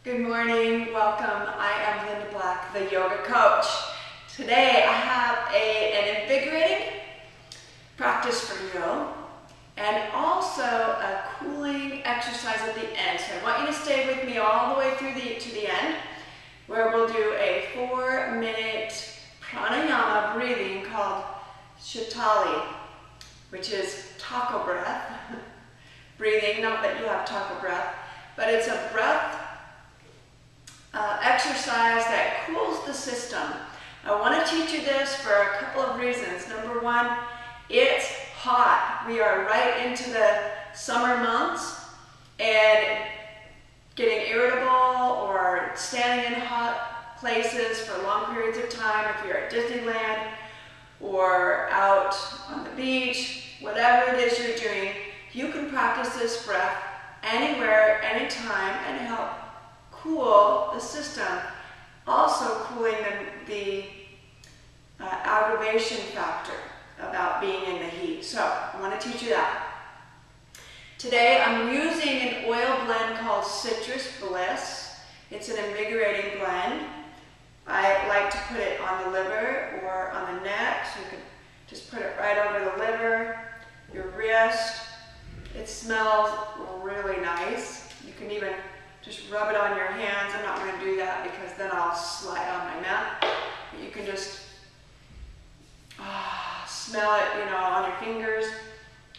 Good morning, welcome. I am Linda Black, the yoga coach. Today I have an invigorating practice for you and also a cooling exercise at the end. So I want you to stay with me all the way through to the end, where we'll do a 4-minute pranayama breathing called Sitali, which is taco breath breathing. Not that you have taco breath, but it's a breath exercise that cools the system. I want to teach you this for a couple of reasons. Number one, it's hot. We are right into the summer months, and getting irritable or standing in hot places for long periods of time, if you're at Disneyland or out on the beach, whatever it is you're doing, you can practice this breath anywhere, anytime, and help cool the system. Also cooling the aggravation factor about being in the heat. So I want to teach you that. Today I'm using an oil blend called Citrus Bliss. It's an invigorating blend. I like to put it on the liver or on the neck, so you can just put it right over the liver, your wrist. It smells really nice. You can even just rub it on your hands. I'm not going to do that because then I'll slide on my mat. But you can just smell it, on your fingers.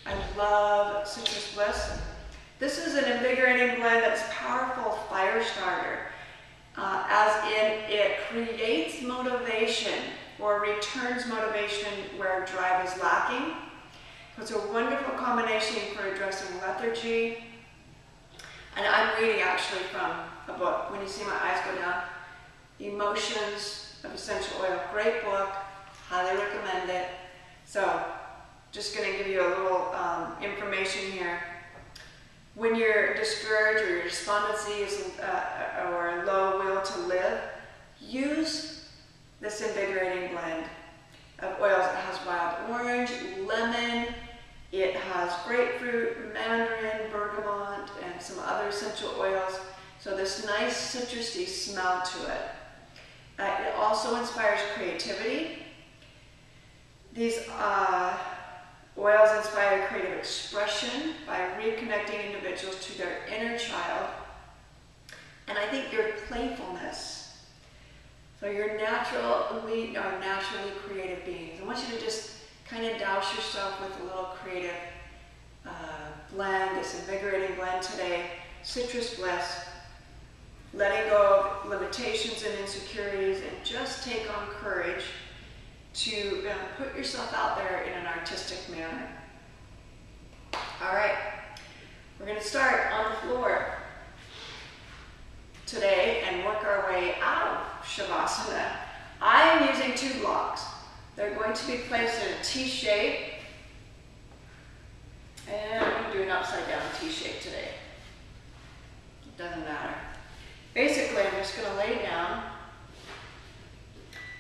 I love Citrus Bliss. This is an invigorating blend that's a powerful fire starter, as in it creates motivation or returns motivation where drive is lacking. So it's a wonderful combination for addressing lethargy. And I'm reading actually from a book. When you see my eyes go down, Emotions of Essential Oil. Great book. Highly recommend it. So just going to give you a little information here. When you're discouraged or your despondency is, or low will to live, use this invigorating blend of oils. It has wild orange, lemon, it has grapefruit, mandarin, bergamot, and some other essential oils. So this nice citrusy smell to it. It also inspires creativity. These oils inspire creative expression by reconnecting individuals to their inner child. And I think your playfulness. So you're naturally creative beings. I want you to just kind of douse yourself with a little creative blend, this invigorating blend today. Citrus Bliss. Letting go of limitations and insecurities, and just take on courage to put yourself out there in an artistic manner. All right, we're going to start on the floor today and work our way out of Shavasana. I am using 2 blocks. They're going to be placed in a T shape, and I'm going to do an upside down T shape today. It doesn't matter. Basically, I'm just going to lay down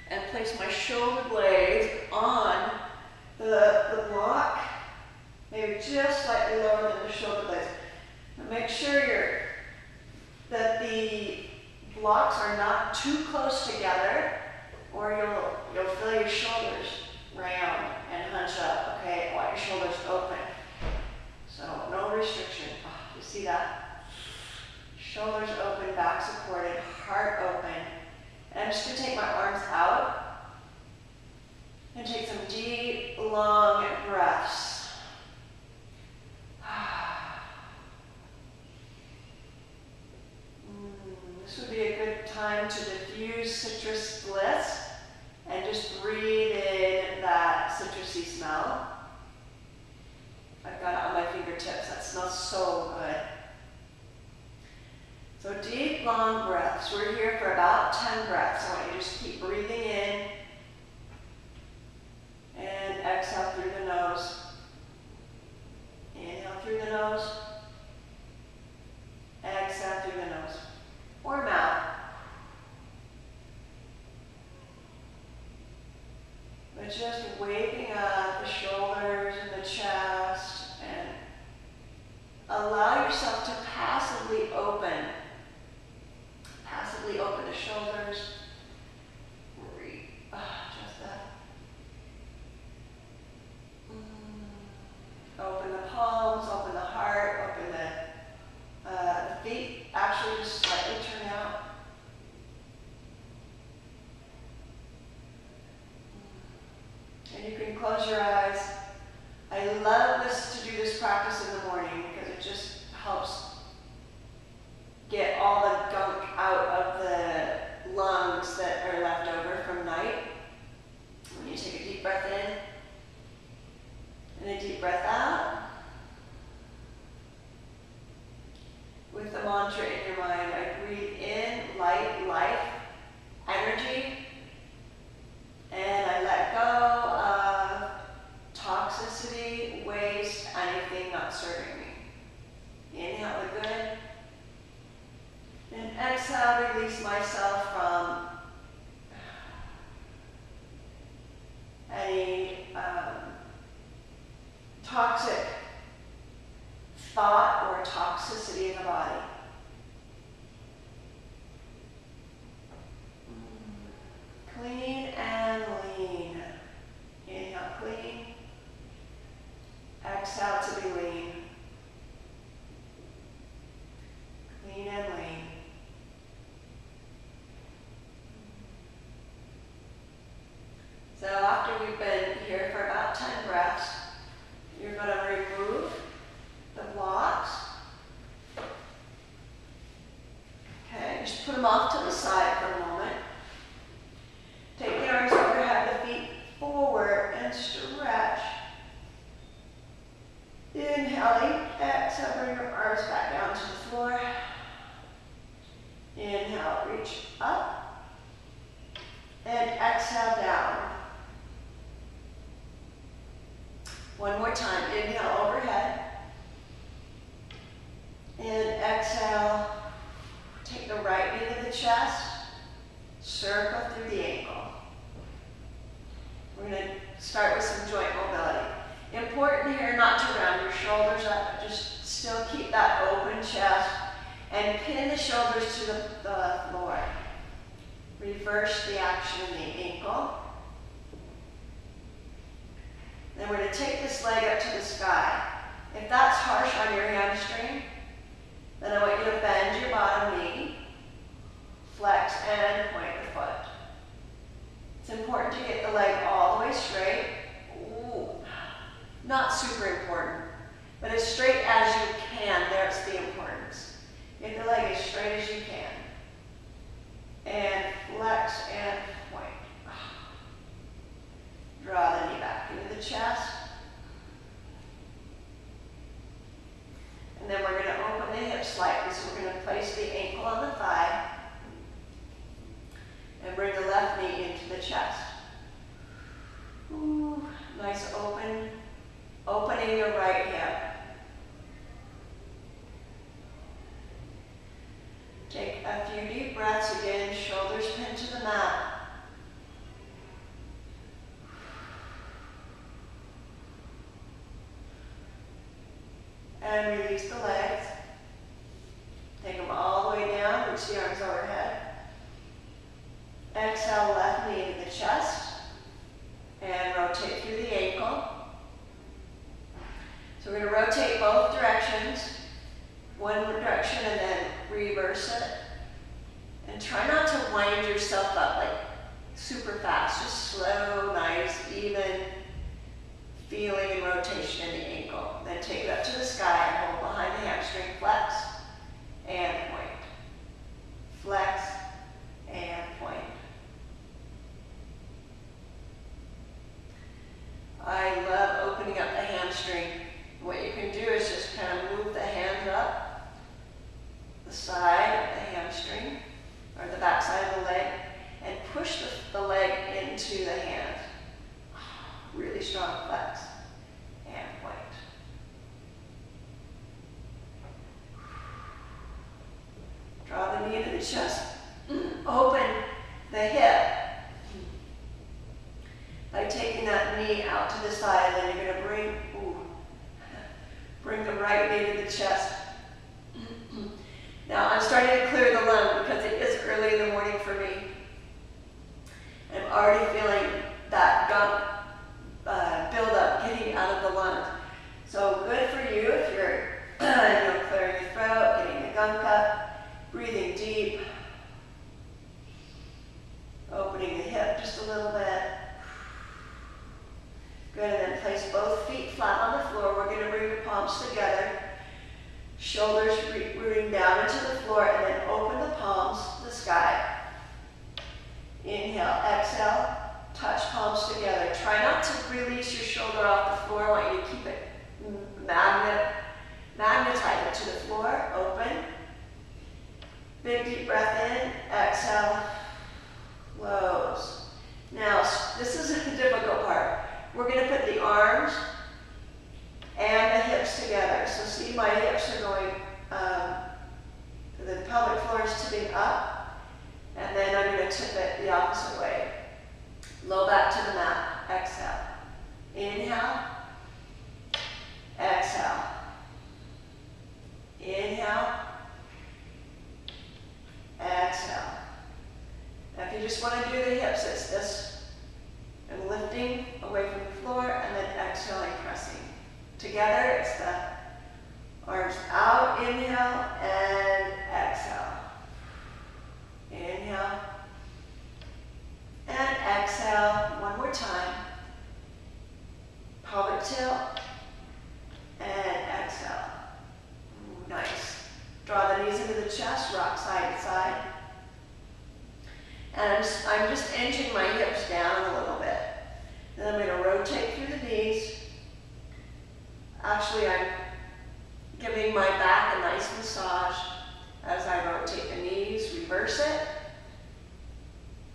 and place my shoulder blades on the block, maybe just slightly lower than the shoulder blades. And make sure that the blocks are not too close together, or you'll feel your shoulders round and hunch up. Okay, I want your shoulders open. So no restriction. Oh, you see that? Shoulders open, back supported, heart open. And I'm just going to take my arms out and take some deep, long breaths. This would be a good time to diffuse Citrus Bliss and just breathe in that citrusy smell. I've got it on my fingertips. That smells so good. So deep, long breaths. We're here for about 10 breaths. I want you to just keep breathing in and exhale through the nose. Inhale through the nose. Exhale through the nose. Or mouth. But just waking up the shoulders and the chest, and allow yourself to passively open actually just slightly turn out. And you can close your eyes. I love this to do this practice in the morning because it just helps get all the gunk out of the lungs that are left over from night. When you take a deep breath in and a deep breath out, with the mantra in your mind, I breathe in light, life, energy, and I let go of toxicity, waste, anything not serving me. Inhale the good, and exhale, release myself from any toxic thought or toxicity in the body. Clean and lean. Inhale, clean. Exhale to be lean. Clean and lean. So after we've been here for about 10 breaths, you're going to remove the blocks. Okay, just put them off to the side for a moment. Take the arms overhead, the feet forward, and stretch. Inhaling, exhale, bring your arms back down to the floor. Inhale, reach up. And exhale down. One more time, inhale overhead. And exhale, take the right knee to the chest, circle through the ankle. We're going to start with some joint mobility. Important here not to round your shoulders up, just still keep that open chest and pin the shoulders to the floor. Reverse the action in the ankle. Then we're going to take this leg up to the sky. If that's harsh on your hamstring, then I want you to bend your bottom knee, flex, and point the foot. It's important to get the leg all the way straight. Ooh, not super important, but as straight as you can, there's the importance. Get the leg as straight as you can. And flex and point. Draw the knee back into the chest. And then we're going to open the hips slightly, so we're going to place the ankle on the thigh and bring the left knee into the chest. Ooh, nice opening your right hip. Take a few deep breaths again, shoulders pinned to the mat. And release the legs. Take them all the way down, reach the arms overhead. Exhale, left knee into the chest. And rotate through the ankle. So we're going to rotate both directions. One direction and then reverse it. And try not to wind yourself up like super fast. Just slow, nice, even feeling and rotation in the ankle. Then take it up to the sky and hold behind the hamstring, flex and point. Flex and point. I love opening up the hamstring. What you can do is just kind of move the hands up, the side of the hamstring, or the back side of the leg, and push the leg into the hand. Really strong flex and point. Draw the knee into the chest. Open the hip. By taking that knee out to the side, then you're going to bring the right knee to the chest. Now I'm starting to clear the lung because it is early in the morning for me. I'm already feeling that gunk buildup getting out of the lungs. So good for you if you're clearing your throat, getting the gunk up. floor, and then open the palms to the sky. Inhale, exhale, touch palms together. Try not to release your shoulder off the floor. I want you to keep it magnetize it to the floor, open. Big deep breath in, exhale, close. Now, this is the difficult part. We're going to put the arms and the hips together. So see, my hips are going, the pelvic floor is tipping up, and then I'm going to tip it the opposite way. Low back to the mat, exhale. Inhale, exhale. Inhale, exhale. Now if you just want to do the hips, it's this, and lifting away from the floor, and then exhaling, pressing. Together, it's the arms out, inhale, and exhale. Inhale, and exhale. One more time. Pelvic tilt, and exhale. Ooh, nice. Draw the knees into the chest, rock side to side. And I'm just inching my hips down a little bit. Then I'm going to rotate through the knees. Actually, I'm giving my back a nice massage as I rotate the knees, reverse it.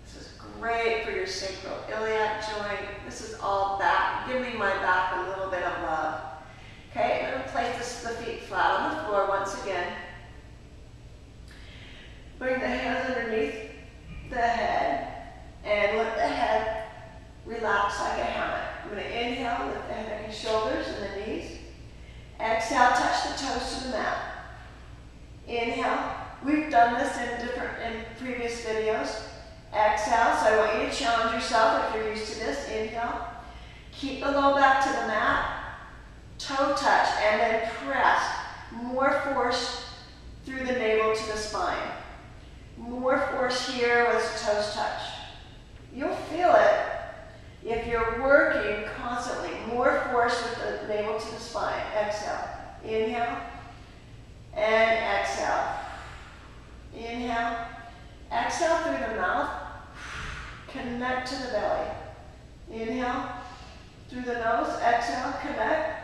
This is great for your sacroiliac joint. This is all back, giving my back a little bit of love. Okay, I'm going to place the feet flat on the floor once again. Bring the hands underneath the head and let the head relax like a hammock. I'm going to inhale, lift the head, neck, and shoulders and the knees. Exhale, touch the toes to the mat. Inhale. We've done this in previous videos. Exhale, so I want you to challenge yourself if you're used to this. Inhale. Keep the low back to the mat. Toe touch, and then press. More force through the navel to the spine. More force here as the toes touch. You'll feel it if you're working constantly. More force with the navel to the spine. Exhale. Inhale. And exhale. Inhale. Exhale through the mouth. Connect to the belly. Inhale. Through the nose. Exhale. Connect.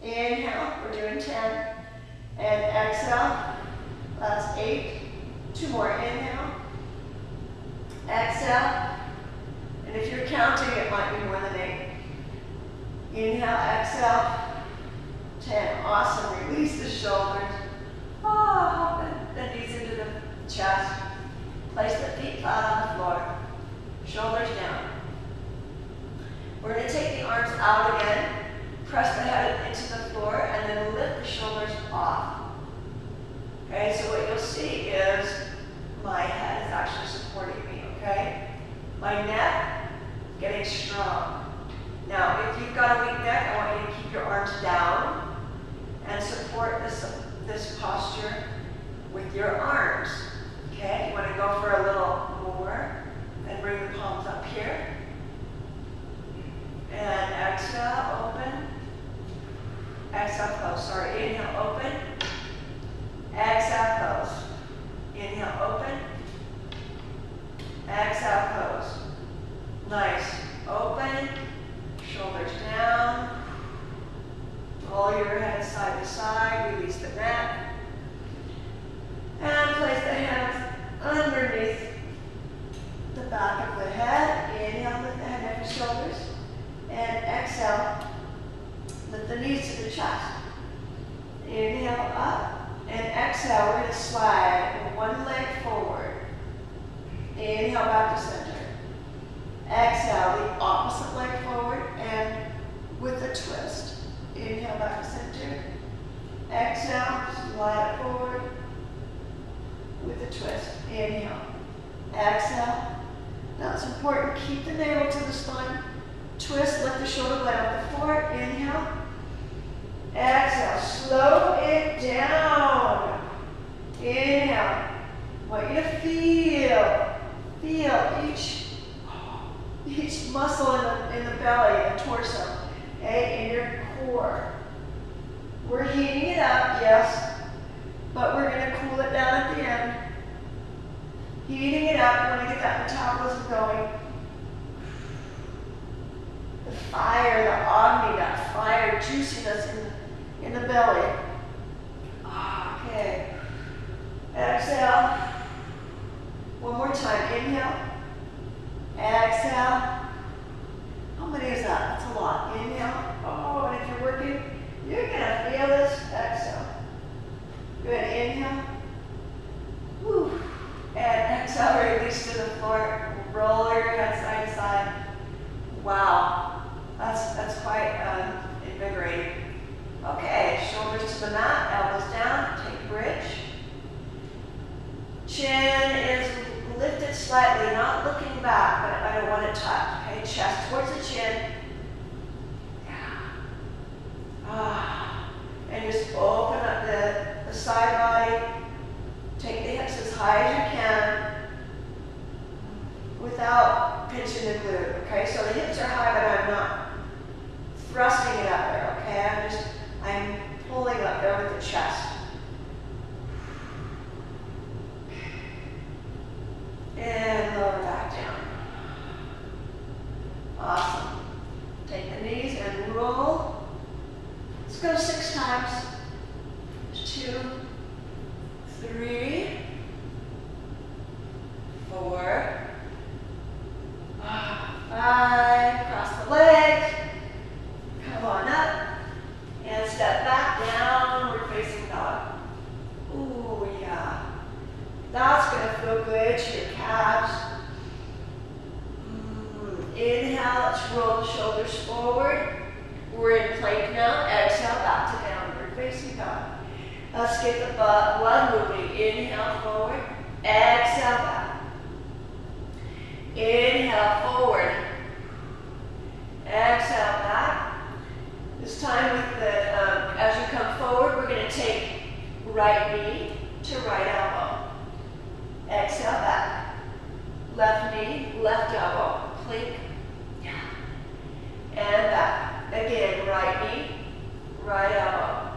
Inhale. We're doing 10. And exhale. That's 8. 2 more. Inhale. Exhale. And if you're counting, it might be more than 8. Inhale, exhale. 10. Awesome. Release the shoulders. Hop the knees into the chest. Place the feet flat on the floor. Shoulders down. We're going to take the arms out again. Press the head into the floor and then lift the shoulders off. Okay, so what you'll see is my head is actually supporting me, okay? My neck getting strong. Now, if you've got a weak neck, I want you to keep your arms down and support this posture with your arms, okay? You want to go for a little more and bring the palms up here. And exhale, open. Exhale, close. Sorry, inhale, open. Exhale, close. Inhale, open. Exhale, close. Nice. Open. Shoulders down. Roll your head side to side. Release the neck. And place the hands underneath the back of the head. Inhale, lift the head, neck, and shoulders. And exhale, lift the knees to the chest. Inhale, up. And exhale, we're going to slide one leg forward. Inhale, back to center. Exhale, the opposite leg forward and with a twist. Inhale, back to center. Exhale, slide it forward with a twist. Inhale. Exhale. Now it's important, keep the navel to the spine. Twist, lift the shoulder blade off the floor. Inhale. Exhale, slow it down. Inhale. I want you to feel each muscle in the belly, the torso, okay, in your core. We're heating it up, yes. but we're going to cool it down at the end. Heating it up. You want to get that metabolism going. The fire, the agni, that fire, juiciness in the belly. Okay. Exhale. One more time. Inhale. Exhale. How many is that? That's a lot. Inhale. Oh, and if you're working, you're going to feel this. Exhale. Good. Inhale. Whew. And exhale. Release to the floor. Roll your head side to side. Wow. That's quite invigorating. Okay. Shoulders to the mat. Elbows down. Take bridge. Chin is lifted slightly, not looking back, but I don't want to touch. Okay, chest towards the chin. And just open up the side body. Take the hips as high as you can without pinching the glute. Okay, so the hips are high, but I'm not thrusting it up there. Okay, I'm pulling up there with the chest. And lower back down. Awesome. Take the knees and roll. Let's go 6 times. 2, 3, 4, 5. Cross the legs. Come on up. And step back, downward facing dog. Ooh, yeah. That's going to feel good to your calves. Inhale, let's roll the shoulders forward. We're in plank now. Exhale, back to downward facing dog. Let's get the blood moving. Inhale, forward. Exhale, back. Inhale, forward. Exhale, back. This time, as you come forward, we're going to take right knee to right elbow. Exhale, back. Left knee, left elbow. Plank. And back. Again, right knee, right elbow.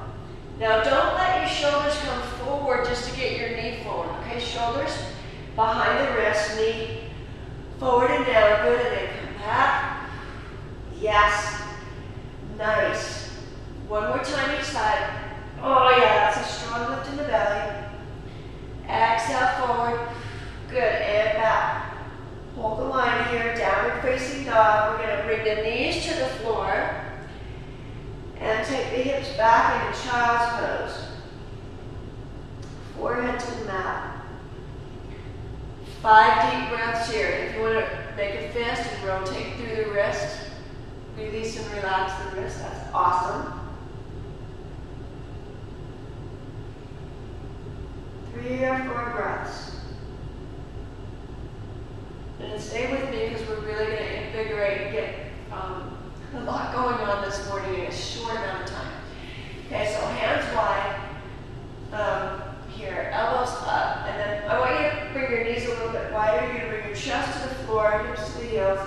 Now don't let your shoulders come forward just to get your knee forward. Okay, shoulders behind the wrist, knee forward and down. Good, and then come back. Yes. Nice. One more time each side. Oh yeah, that's a strong lift in the belly. Exhale forward. Good, and back. Hold the line here, downward facing dog. We're going to bring the knees to the floor and take the hips back into child's pose. Forehead to the mat. 5 deep breaths here. If you want to make a fist and rotate through the wrist, release and relax the wrist. That's awesome. 3 or 4 breaths. And stay with me because we're really going to invigorate and get a lot going on this morning in a short amount of time. Okay, so hands wide. Here, elbows up. And then I want you to bring your knees a little bit wider. You're going to bring your chest to the floor, hips to the heels.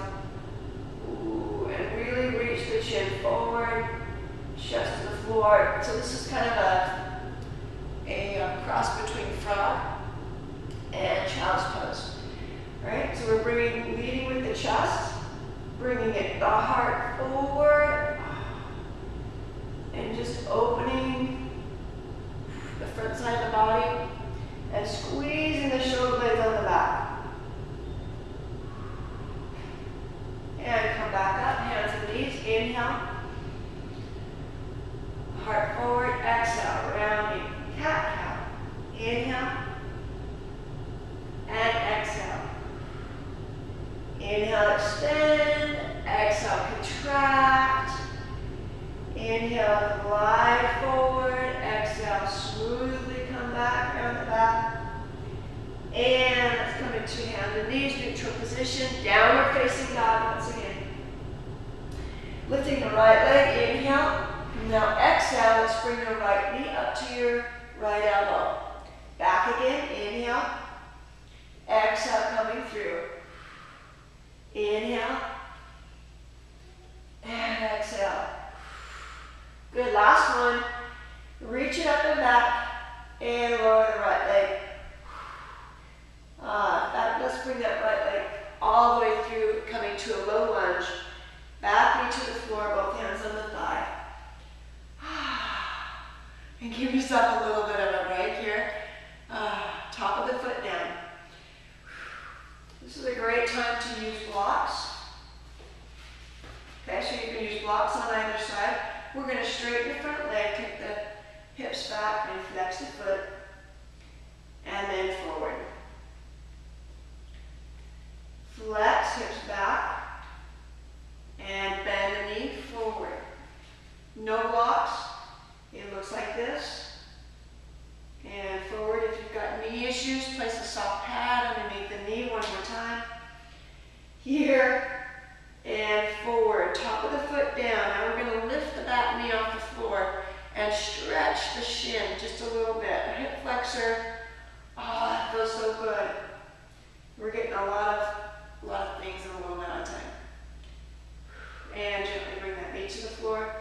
Ooh, and really reach the chin forward, chest to the floor. So this is kind of a cross between frog and child's pose. Right? So we're leading with the chest, bringing the heart forward, and just opening the front side of the body, and squeezing the shoulder blades on the back. And come back up, hands and knees, inhale. Heart forward, exhale, rounding, cat-cow. Inhale, and exhale. Inhale, extend. Exhale, contract. Inhale, glide forward. Exhale, smoothly come back around the back. And let's come into hands and knees, neutral position, downward facing dog once again. Lifting the right leg, inhale. Now exhale, let's bring the right knee up to your right elbow. Back again, inhale. Exhale, coming through. Inhale. And exhale. Good, last one. Reach it up and back. And lower. flexor. Oh, that feels so good. We're getting a lot of things in a little amount of time. And gently bring that knee to the floor.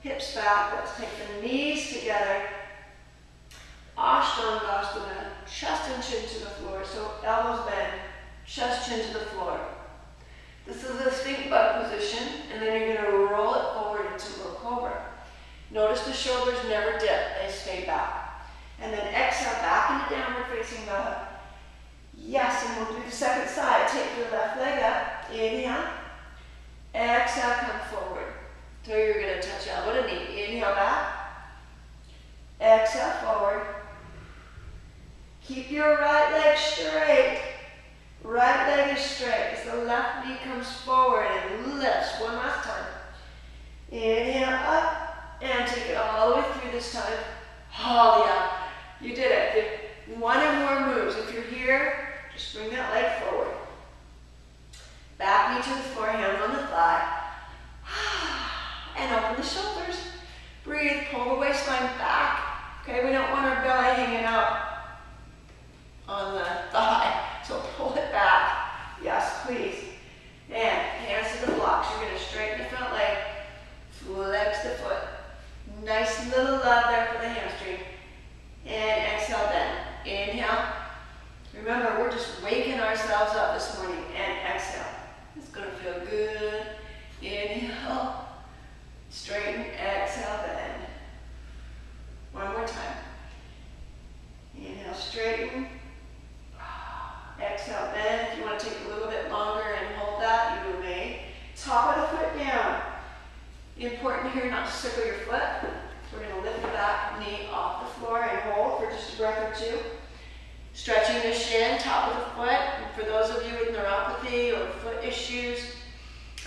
Hips back. Let's take the knees together. Ustrasana. Chest and chin to the floor. So elbows bend. Chest, chin to the floor. This is a stink bug position, and then you're going to roll it forward into low cobra. Notice the shoulders never dip, they stay back. And then exhale back into downward facing dog. Yes, and we'll do the second side. Take your left leg up. Inhale. Exhale, come forward. So you're going to touch elbow to knee. Inhale back. Exhale forward. Keep your right leg straight. Right leg is straight as the left knee comes forward and lifts. One last time. Inhale up and take it all the way through this time. Oh yeah, you did it. One or more moves. If you're here, just bring that leg forward. Back knee to the floor, hands on the thigh. And open the shoulders. Breathe, pull the waistline back. Okay, we don't want our belly hanging out on the thigh. So pull it back. Yes, please. And hands to the blocks. You're going to straighten the front leg. Flex the foot. Nice little love there for the hamstring. And exhale bend. Inhale. Remember, we're just waking ourselves up this morning. And exhale. It's going to feel good. Inhale. Straighten. Exhale bend. One more time. Inhale, straighten. Exhale, bend. If you want to take a little bit longer and hold that, you may. Top of the foot down. Important here not to circle your foot. We're going to lift the back knee off the floor and hold for just a breath or two. Stretching the shin, top of the foot. And for those of you with neuropathy or foot issues,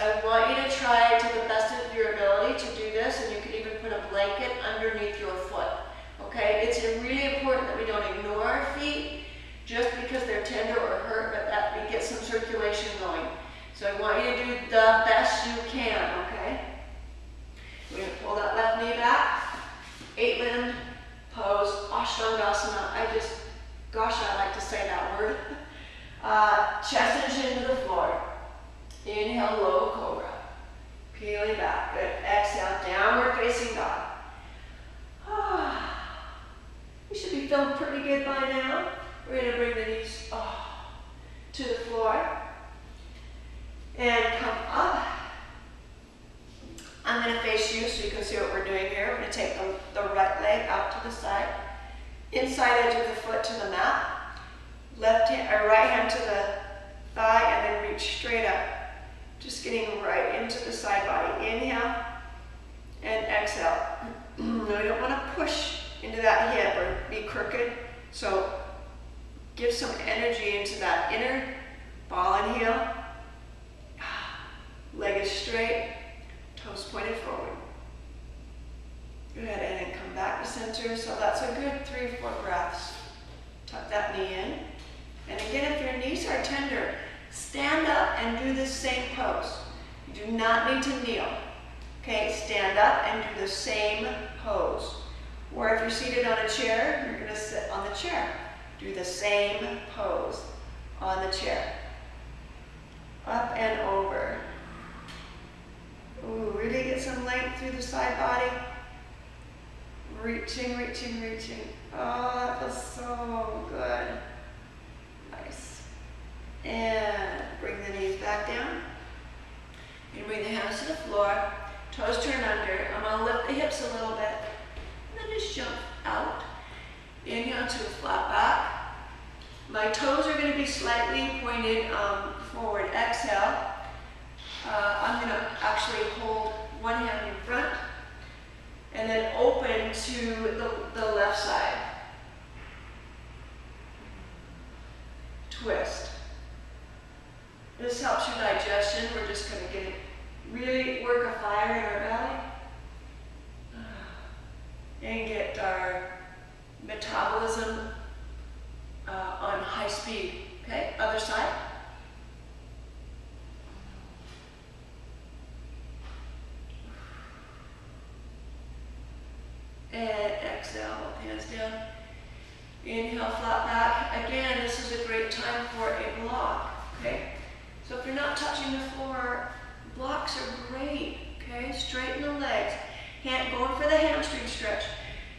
I want you to try to the best of your ability to do this, and you can even put a blanket underneath your foot. Okay? It's really important that we don't ignore our feet just because they're tender or hurt, but that we get some circulation going. So I want you to do the best you can, okay? We're going to pull that left knee back. 8-limbed pose, Ustrasana. Gosh, I like to say that word. Chest and chin to the floor. Inhale, low cobra. Peeling back. Good. Exhale, downward facing dog. You should be feeling pretty good by now. We're going to bring the knees to the floor and come up. I'm going to face you so you can see what we're doing here. We're going to take the right leg out to the side, inside edge of the foot to the mat, left hand or right hand to the thigh, and then reach straight up. Just getting right into the side body. Inhale and exhale. No, we don't want to push into that hip or be crooked. So give some energy into that inner ball and heel. Leg is straight, toes pointed forward. Go ahead and come back to center. So that's a good 3 or 4 breaths. Tuck that knee in. And again, if your knees are tender, stand up and do this same pose. You do not need to kneel. Okay, stand up and do the same pose. Or if you're seated on a chair, you're going to sit on the chair. Do the same pose on the chair. Up and over. Ooh, really get some length through the side body. Reaching, reaching, reaching. Oh, that feels so good. Nice. And bring the knees back down. And bring the hands to the floor. Toes turn under. I'm going to lift the hips a little bit. And then just jump out. Inhale to a flat back. My toes are going to be slightly pointed forward. Exhale. I'm going to actually hold one hand in front and then open to the left side. Twist. This helps your digestion. We're just going to get really work a fire in our belly and get our metabolism on high speed. Okay, other side. And exhale, hands down. Inhale, flat back. Again, this is a great time for a block, okay? So if you're not touching the floor, blocks are great, okay? Straighten the legs. Going for the hamstring stretch.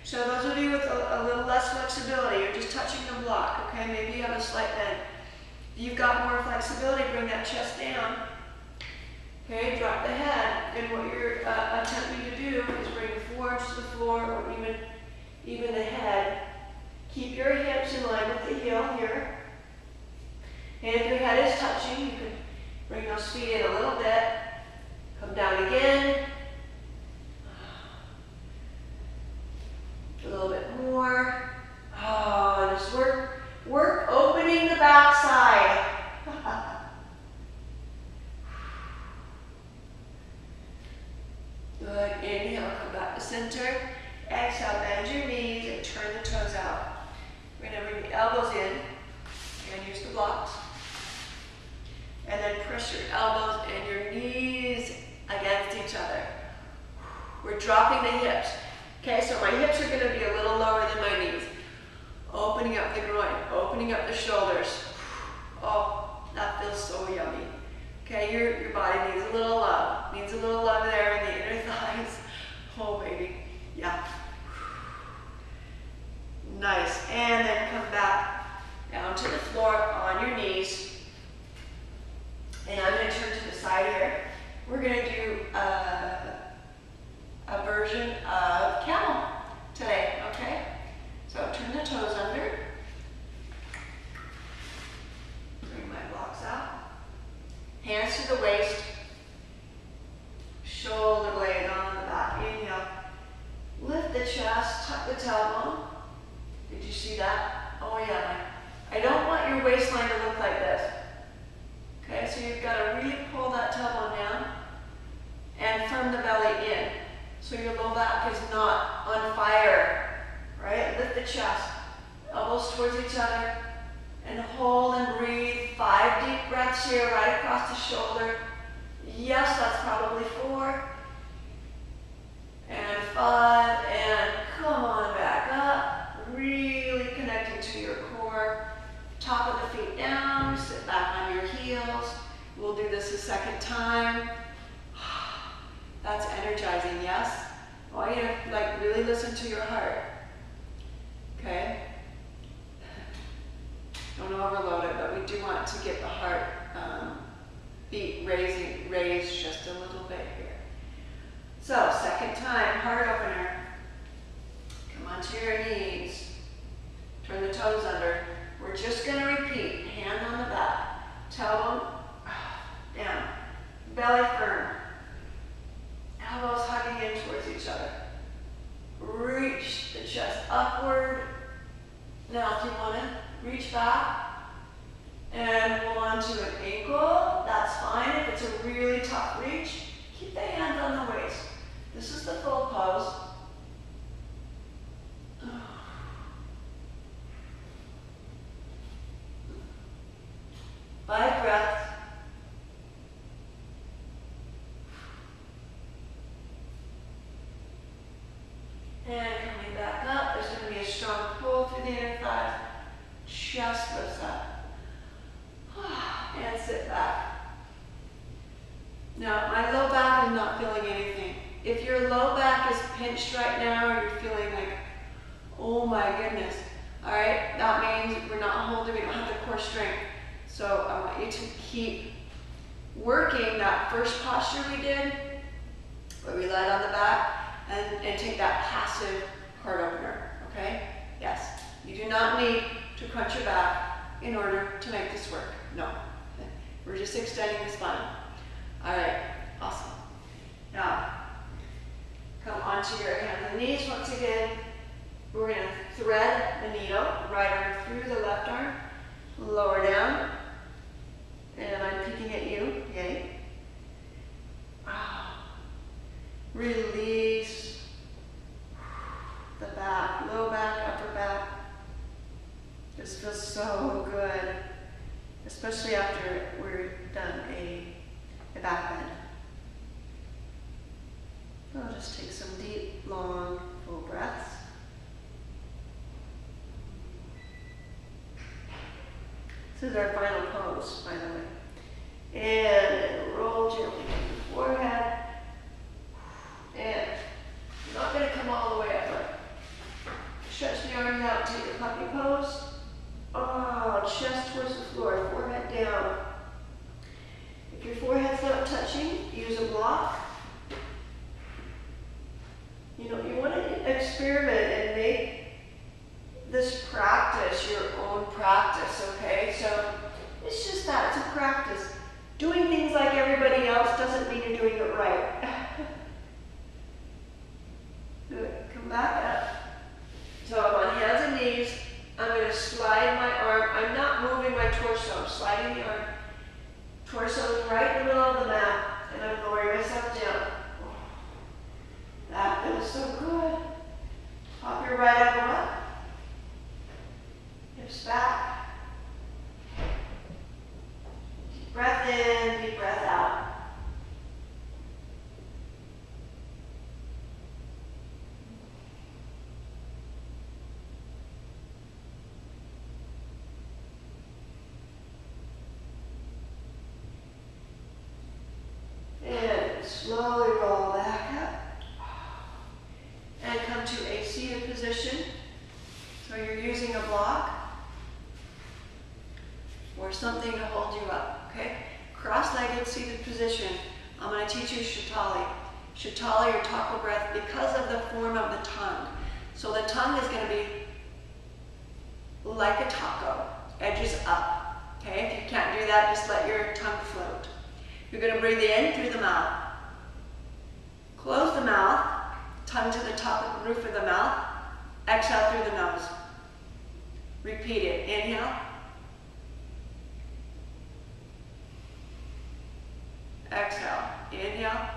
So those of you with a little less flexibility, you're just touching the block, okay? Maybe you have a slight bend. If you've got more flexibility, bring that chest down. Okay, drop the head. And what you're attempting to do is bring the forearms to the floor, or even the head. Keep your hips in line with the heel here. And if your head is touching, you can bring those feet in a little bit. Come down again. A little bit more. Oh, just work opening the back side. Good. Inhale, come back to center. Exhale, bend your knees and turn the toes out. We're going to bring the elbows in and use the blocks. And then press your elbows and your knees against each other. We're dropping the hips. Okay, so my hips are going to be a little lower than my knees. Opening up the groin, opening up the shoulders. Oh, that feels so yummy. Okay, your body needs a little love. Needs a little love there in the inner thighs. Oh, baby. Yeah. Nice. And then come back down to the floor on your knees. And I'm going to turn to the side here. We're going to do a version of camel today, okay? So turn the toes under. Bring my blocks out. Hands to the waist. Shoulder blades on the back. Inhale. Lift the chest, tuck the tailbone. Did you see that? Oh yeah. I don't want your waistline to look like this. Okay, so you've got to really pull that tailbone down and firm the belly in. So your low back is not on fire, right? Lift the chest, elbows towards each other, and hold and breathe. 5 deep breaths here, right across the shoulder. Yes, that's probably 4. And 5, and come on back up. Really connecting to your core. Top of the feet down, sit back on your heels. We'll do this a second time. That's energizing, yes? I want you to really listen to your heart. Okay? Don't overload it, but we do want to get the heart beat raised just a little bit here. So, second time, heart opener. Come onto your knees. Turn the toes under. We're just going to repeat. Hand on the back. Tailbone down. Belly firm. Elbows hugging in towards each other. Reach the chest upward. Now if you want to reach back and hold on to an ankle, that's fine. If it's a really tough reach, keep the hands on the waist. This is the full pose. 5 breaths. And coming back up, there's going to be a strong pull through the inner thighs. Chest lifts up. And sit back. Now, my low back, I'm not feeling anything. If your low back is pinched right now, or you're feeling like, oh my goodness, all right, that means we're not holding, we don't have the core strength. So I want you to keep working that first posture we did, where we lied on the back, and take that passive heart opener, okay? Yes, you do not need to crunch your back in order to make this work. No, we're just extending the spine. All right, awesome. Now, come onto your hands and knees once again. We're going to thread the needle, right arm through the left arm, lower down, and I'm peeking at you, yay. Release the back, low back, upper back. This feels so good, especially after we're done a back bend. I'll just take some deep, long, full breaths. This is our final pose, by the way. And roll gently to the forehead. And you're not going to come all the way up, but stretch the arms out, take your puppy pose. Oh, chest towards the floor, forehead down. If your forehead's not touching, use a block. You know, you want to experiment and make this practice your own practice, okay? So it's just that, it's a practice. Doing things like everybody else doesn't mean you're doing it right. Good, come back up. So I'm on hands and knees. I'm going to slide my arm. I'm not moving my torso, I'm sliding the arm. Torso is right in the middle of the mat, and I'm lowering myself down. That feels so good. Pop your right elbow up. Hips back. Deep breath in, deep breath out. And slowly roll back up. And come to a seated position. So you're using a block or something to hold you up, okay? Cross-legged seated position. I'm going to teach you Sitali. Sitali or taco breath because of the form of the tongue. So the tongue is going to be like a taco, edges up, okay? If you can't do that, just let your tongue float. You're going to breathe in through the mouth. Close the mouth, tongue to the top of the roof of the mouth. Exhale through the nose. Repeat it. Inhale. Exhale. Inhale.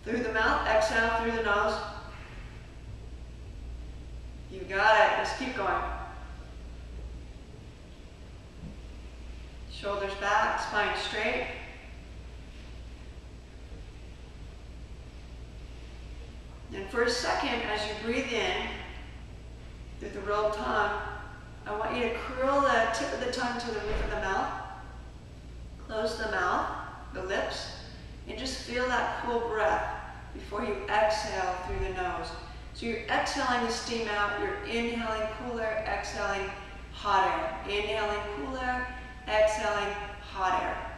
Through the mouth. Exhale through the nose. You got it. Just keep going. Shoulders back, spine straight. And for a second, as you breathe in through the rolled tongue, I want you to curl the tip of the tongue to the roof of the mouth. Close the mouth, the lips, and just feel that cool breath before you exhale through the nose. So you're exhaling the steam out, you're inhaling cooler, exhaling hot air. Inhaling cooler, exhaling hot air.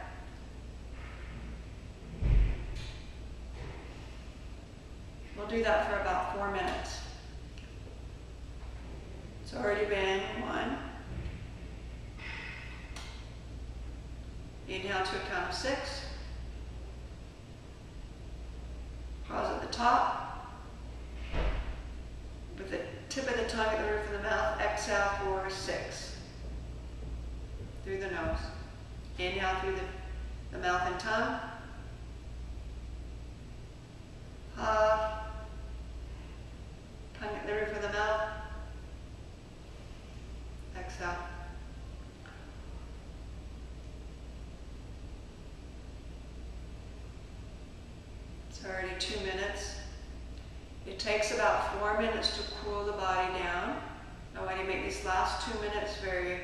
We'll do that for about 4 minutes. It's already been 1. Inhale to a count of 6. Pause at the top. With the tip of the tongue at the roof of the mouth, exhale for 6. Through the nose. Inhale through the mouth and tongue. Puff. Tongue at the roof of the mouth. Exhale. It's already 2 minutes. It takes about 4 minutes to cool the body down. I want you to make these last 2 minutes very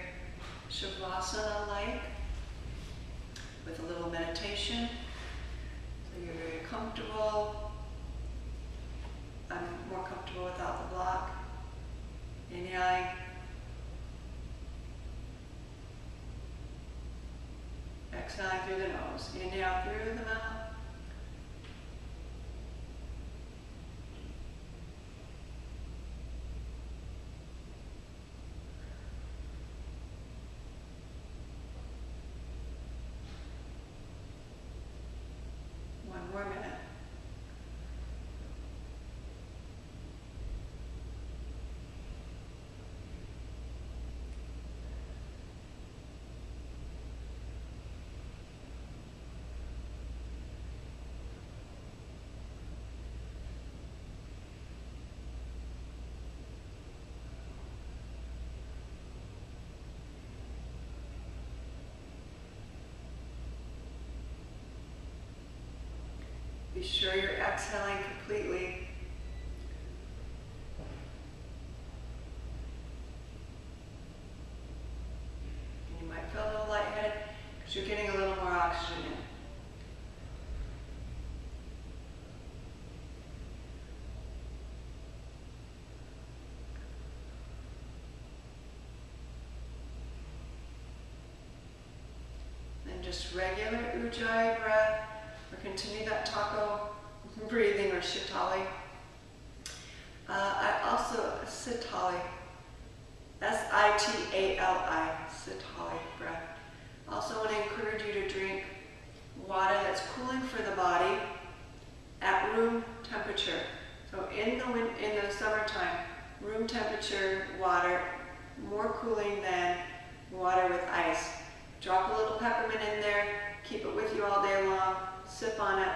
Shavasana-like, with a little meditation. So you're very comfortable. I'm more comfortable without the block. Inhaling. Exhaling through the nose. Inhale through the mouth. One more minute. Be sure you're exhaling completely. So you're getting a little more oxygen in. Just regular Ujjayi breath, or continue that taco breathing or Sitali. I also, Sitali, S-I-T-A-L-I, Sitali breath. Also want to encourage you to drink water that's cooling for the body at room temperature. So in the summertime, room temperature water, more cooling than water with ice. Drop a little peppermint in there, keep it with you all day long, sip on it,